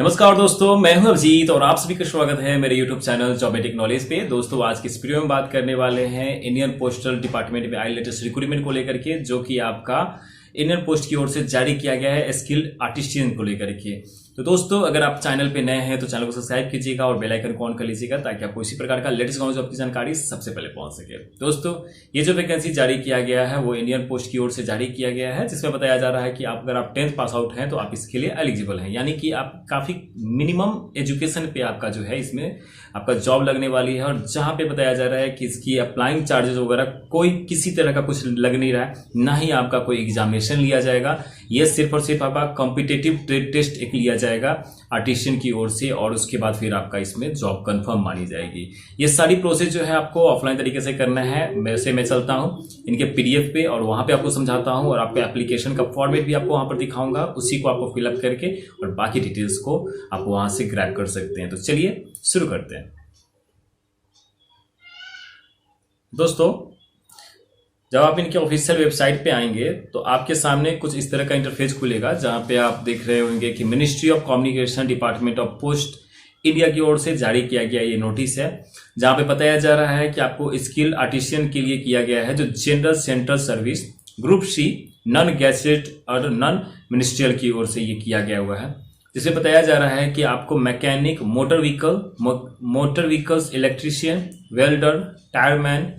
नमस्कार दोस्तों, मैं हूं अभिजीत और आप सभी का स्वागत है मेरे YouTube चैनल जॉबेटिक नॉलेज पे। दोस्तों, आज की इस वीडियो में बात करने वाले हैं इंडियन पोस्टल डिपार्टमेंट में आई लेटेस्ट रिक्रूटमेंट को लेकर के, जो कि आपका इंडियन पोस्ट की ओर से जारी किया गया है स्किल्ड आर्टिस्टियन को लेकर के। तो दोस्तों, अगर आप चैनल पे नए हैं तो चैनल को सब्सक्राइब कीजिएगा और बेल आइकन को ऑन कर लीजिएगा ताकि आपको इसी प्रकार का लेटेस्ट गवर्नमेंट जॉब की जानकारी सबसे पहले पहुंच सके। दोस्तों, ये जो वैकेंसी जारी किया गया है वो इंडियन पोस्ट की ओर से जारी किया गया है, जिसमें बताया जा रहा है कि अगर आप 10th पास आउट हैं तो आप इसके लिए एलिजिबल हैं, यानी कि आप काफी मिनिमम एजुकेशन पे आपका जो है इसमें आपका जॉब लगने वाली है। और जहां पे बताया जा रहा है कि इसकी अप्लाइंग चार्जेस वगैरह कोई किसी तरह का कुछ लग नहीं रहा है, ना ही आपका कोई एग्जामिनेशन लिया जाएगा। ये सिर्फ और सिर्फ आपका कॉम्पिटिटिव ट्रेड टेस्ट एक लिया जाएगा आर्टिशियन की ओर से, और उसके बाद फिर आपका इसमें जॉब कंफर्म मानी जाएगी। ये सारी प्रोसेस जो है आपको ऑफलाइन तरीके से करना है। वैसे मैं चलता हूँ इनके पीडीएफ पे और वहां पे आपको समझाता हूँ, और आपको एप्लीकेशन का फॉर्मेट भी आपको वहां पर दिखाऊंगा, उसी को आपको फिलअप करके और बाकी डिटेल्स को आप वहां से ग्रैब कर सकते हैं। तो चलिए शुरू करते हैं। दोस्तों, जब आप इनके ऑफिशियल वेबसाइट पे आएंगे तो आपके सामने कुछ इस तरह का इंटरफेस खुलेगा, जहां पे आप देख रहे होंगे कि ministry of communication department of post India की ओर से जारी किया गया ये नोटिस है, जहां पे बताया जा रहा है कि आपको स्किल आर्टिशियन के लिए किया गया है जो general central service group C non gazetted और नॉन मिनिस्ट्रियल की ओर से ये किया गया हुआ है, जिसमें बताया जा रहा है कि आपको mechanic, motor vehicles electrician, welder, tyreman,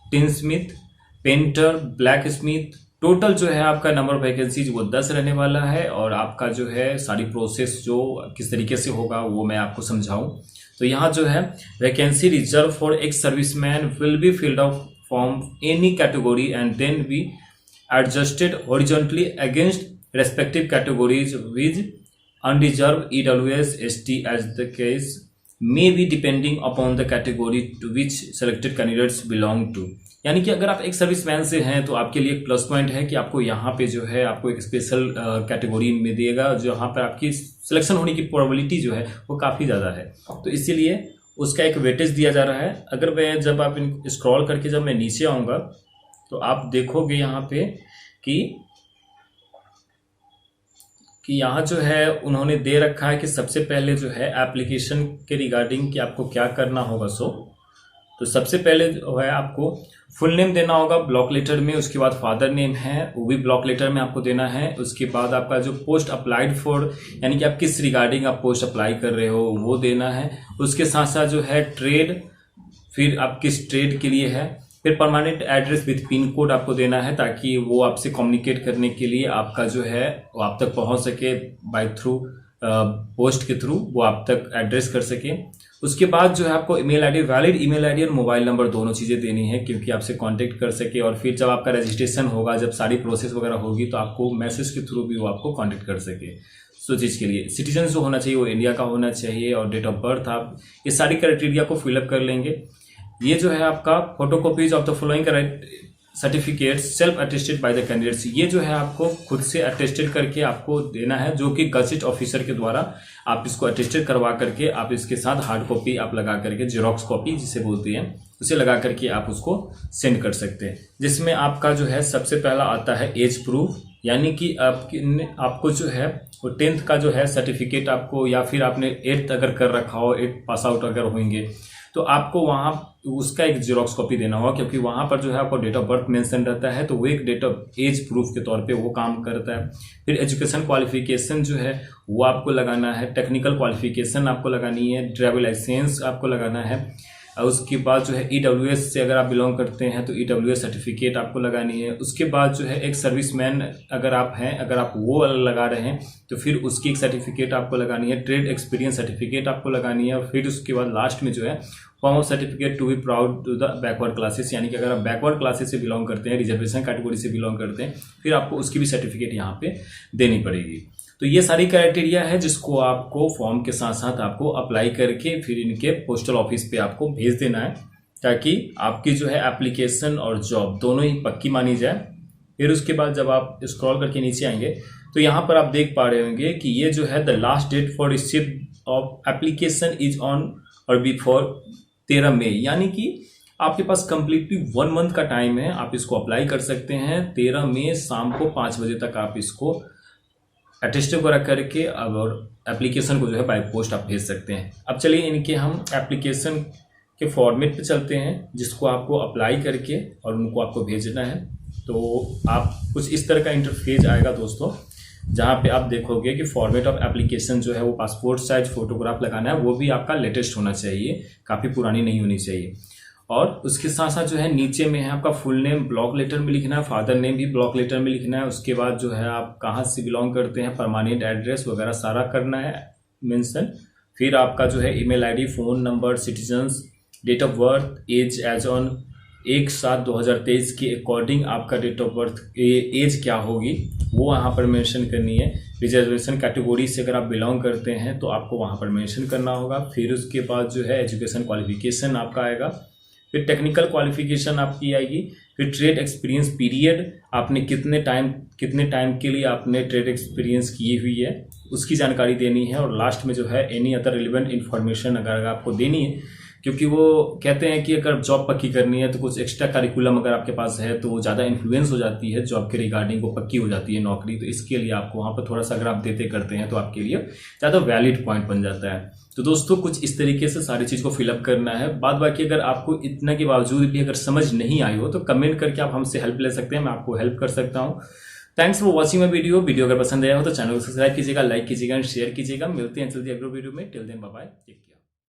tinsmith, painter, blacksmith, total जो है आपका नंबर ऑफ वैकेंसीज वो 10 रहने वाला है। और आपका जो है सारी प्रोसेस जो किस तरीके से होगा वो मैं आपको समझाऊं। तो यहाँ जो है vacancy reserve for ex serviceman will be filled out from any category and then be adjusted horizontally against respective categories with undeserved EWS ST as the case may be depending upon the category to which selected candidates belong to। यानी कि अगर आप एक serviceman से हैं तो आपके लिए एक प्लस पॉइंट है कि आपको यहाँ पे जो है आपको एक स्पेशल कैटेगरी में देगा, जहाँ पर आपकी सिलेक्शन होने की प्रोबेबिलिटी जो है वो काफ़ी ज़्यादा है। तो इसीलिए उसका एक वेटेज दिया जा रहा है। अगर मैं जब आप स्क्रॉल करके जब मैं नीचे आऊँगा तो आप देखोगे यहाँ पे कि यहाँ जो है उन्होंने दे रखा है कि सबसे पहले जो है एप्लीकेशन के रिगार्डिंग कि आपको क्या करना होगा। तो सबसे पहले जो है आपको फुल नेम देना होगा ब्लॉक लेटर में, उसके बाद फादर नेम है वो भी ब्लॉक लेटर में आपको देना है। उसके बाद आपका जो पोस्ट अप्लाइड फॉर, यानी कि आप किस रिगार्डिंग आप पोस्ट अप्लाई कर रहे हो वो देना है। उसके साथ साथ जो है ट्रेड, फिर आप किस ट्रेड के लिए है, फिर permanent address with pin code आपको देना है ताकि वो आपसे कम्युनिकेट करने के लिए आपका जो है वो आप तक पहुंच सके बाय थ्रू पोस्ट के थ्रू, वो आप तक एड्रेस कर सके। उसके बाद जो है आपको email ID, valid email ID और मोबाइल नंबर दोनों चीज़ें देनी है क्योंकि आपसे कांटेक्ट कर सके। और फिर जब आपका रजिस्ट्रेशन होगा, जब सारी प्रोसेस वगैरह होगी तो आपको मैसेज के थ्रू भी वो आपको कांटेक्ट कर सके। सो चीज़ के लिए सिटीजन जो होना चाहिए वो इंडिया का होना चाहिए, और डेट ऑफ बर्थ आप ये सारी क्राइटेरिया को फिलअप कर लेंगे। ये जो है आपका photocopies of the following certificates self attested by the candidates, ये जो है आपको खुद से अटेस्टेड करके आपको देना है, जो कि गजेट ऑफिसर के द्वारा आप इसको अटेस्टेड करवा करके आप इसके साथ हार्ड कॉपी आप लगा करके, जेरोक्स कॉपी जिसे बोलते हैं, उसे लगा करके आप उसको सेंड कर सकते हैं। जिसमें आपका जो है सबसे पहला आता है एज प्रूफ, यानी कि आपको जो है वो 10th का जो है सर्टिफिकेट आपको, या फिर आपने 8th अगर कर रखा हो, 8th पास आउट अगर होंगे तो आपको वहाँ उसका एक जेरोक्स कॉपी देना होगा, क्योंकि वहाँ पर जो है आपको डेट ऑफ बर्थ मेंशन रहता है, तो वो एक डेट ऑफ एज प्रूफ के तौर पे वो काम करता है। फिर एजुकेशन क्वालिफिकेशन जो है वो आपको लगाना है, टेक्निकल क्वालिफिकेशन आपको लगानी है, ड्राइविंग लाइसेंस आपको लगाना है। और उसके बाद जो है EWS से अगर आप बिलोंग करते हैं तो EWS सर्टिफिकेट आपको लगानी है। उसके बाद जो है एक सर्विसमैन अगर आप हैं, अगर आप वो लगा रहे हैं तो फिर उसकी एक सर्टिफिकेट आपको लगानी है, ट्रेड एक्सपीरियंस सर्टिफिकेट आपको लगानी है। और फिर उसके बाद लास्ट में जो है form of certificate to be proud to the backward classes, यानी कि अगर आप बैकवर्ड क्लासेस से बिलोंग करते हैं, रिजर्वेशन कैटेगरी से बिलोंग करते हैं, फिर आपको उसकी भी सर्टिफिकेट यहाँ पे देनी पड़ेगी। तो ये सारी क्राइटेरिया है जिसको आपको फॉर्म के साथ साथ आपको अप्लाई करके फिर इनके पोस्टल ऑफिस पे आपको भेज देना है, ताकि आपकी जो है एप्लीकेशन और जॉब दोनों ही पक्की मानी जाए। फिर उसके बाद जब आप स्क्रॉल करके नीचे आएंगे तो यहाँ पर आप देख पा रहे होंगे कि ये जो है the last date for receipt of application is on और बिफोर 13 मई, यानी कि आपके पास कंप्लीटली 1 मंथ का टाइम है, आप इसको अप्लाई कर सकते हैं। 13 मई शाम को 5 बजे तक आप इसको अटेस्टेड वगैरह करके और एप्लीकेशन को जो है बाय पोस्ट आप भेज सकते हैं। अब चलिए इनके हम एप्लीकेशन के फॉर्मेट पे चलते हैं जिसको आपको अप्लाई करके और उनको आपको भेजना है। तो आप कुछ इस तरह का इंटरफेस आएगा दोस्तों, जहाँ पे आप देखोगे कि फॉर्मेट ऑफ एप्लीकेशन जो है वो पासपोर्ट साइज फोटोग्राफ लगाना है, वो भी आपका लेटेस्ट होना चाहिए, काफ़ी पुरानी नहीं होनी चाहिए। और उसके साथ साथ जो है नीचे में है आपका फुल नेम ब्लॉक लेटर में लिखना है, फादर नेम भी ब्लॉक लेटर में लिखना है। उसके बाद जो है आप कहाँ से बिलोंग करते हैं, परमानेंट एड्रेस वगैरह सारा करना है मेंशन। फिर आपका जो है email ID, phone number, citizens, date of birth, age age on 1/7/2023 के अकॉर्डिंग आपका डेट ऑफ बर्थ एज क्या होगी वो वहाँ पर मेंशन करनी है। रिजर्वेशन कैटेगरी से अगर आप बिलोंग करते हैं तो आपको वहाँ पर मेंशन करना होगा। फिर उसके बाद जो है एजुकेशन क्वालिफिकेशन आपका आएगा, फिर टेक्निकल क्वालिफिकेशन आपकी आएगी, फिर ट्रेड एक्सपीरियंस पीरियड, आपने कितने टाइम के लिए आपने ट्रेड एक्सपीरियंस की हुई है उसकी जानकारी देनी है। और लास्ट में जो है एनी अदर रिलेवेंट इन्फॉर्मेशन अगर आपको देनी है, क्योंकि वो कहते हैं कि अगर जॉब पक्की करनी है तो कुछ एक्स्ट्रा करिकुलम अगर आपके पास है तो वो ज़्यादा इन्फ्लुएंस हो जाती है जॉब के रिगार्डिंग, वो पक्की हो जाती है नौकरी। तो इसके लिए आपको वहाँ पर थोड़ा सा अगर आप देते करते हैं तो आपके लिए ज़्यादा वैलिड पॉइंट बन जाता है। तो दोस्तों कुछ इस तरीके से सारी चीज़ को फिलअप करना है। बाद बाकी अगर आपको इतना के बावजूद भी अगर समझ नहीं आई हो तो कमेंट करके आप हमसे हेल्प ले सकते हैं, मैं आपको हेल्प कर सकता हूँ। Thanks for watching my video अगर पसंद आया हो तो चैनल को सब्सक्राइब कीजिएगा, लाइक कीजिएगा एंड शेयर कीजिएगा। मिलते हैं जल्दी अगले वीडियो में। Till then bye bye, take care.